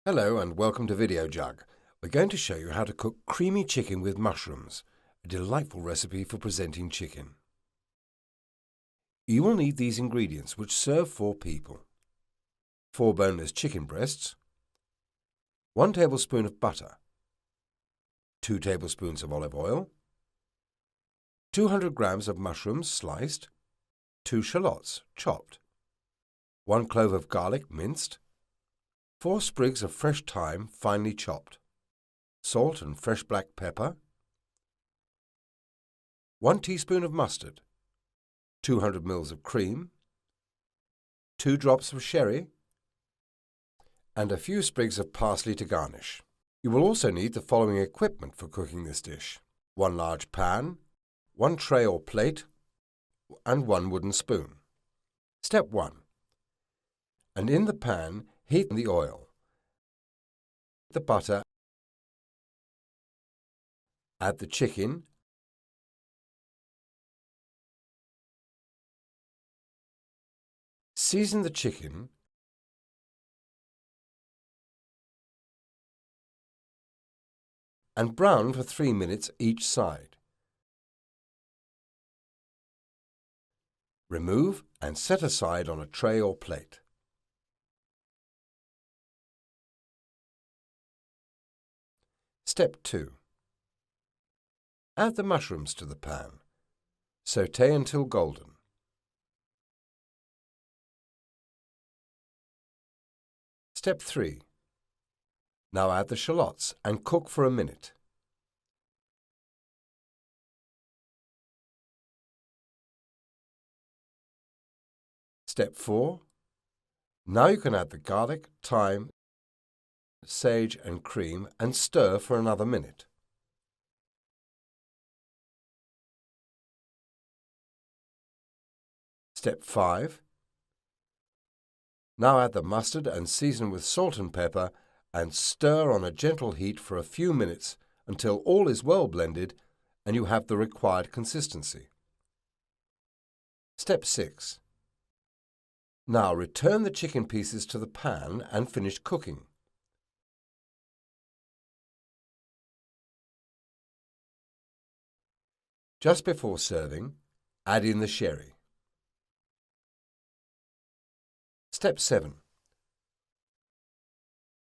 Hello and welcome to Videojug. We're going to show you how to cook creamy chicken with mushrooms, a delightful recipe for presenting chicken. You will need these ingredients which serve 4 people. 4 boneless chicken breasts, 1 tablespoon of butter, 2 tablespoons of olive oil, 200 grams of mushrooms sliced, 2 shallots chopped, 1 clove of garlic minced, 4 sprigs of fresh thyme finely chopped, salt and fresh black pepper, 1 teaspoon of mustard, 200 ml of cream, 2 drops of sherry, and a few sprigs of parsley to garnish. You will also need the following equipment for cooking this dish: 1 large pan, 1 tray or plate, and 1 wooden spoon. Step 1. And in the pan, heat the oil, the butter, add the chicken, season the chicken, and brown for 3 minutes each side. Remove and set aside on a tray or plate. Step 2. Add the mushrooms to the pan. Sauté until golden. Step 3. Now add the shallots and cook for a minute. Step 4. Now you can add the garlic, thyme, sage and cream and stir for another minute. Step 5. Now add the mustard and season with salt and pepper and stir on a gentle heat for a few minutes until all is well blended and you have the required consistency. Step 6. Now return the chicken pieces to the pan and finish cooking. Just before serving, add in the sherry. Step 7.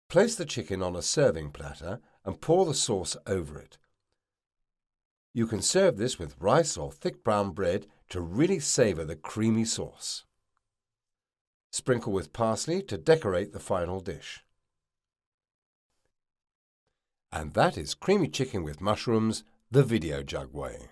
Place the chicken on a serving platter and pour the sauce over it. You can serve this with rice or thick brown bread to really savour the creamy sauce. Sprinkle with parsley to decorate the final dish. And that is creamy chicken with mushrooms, the Videojug way.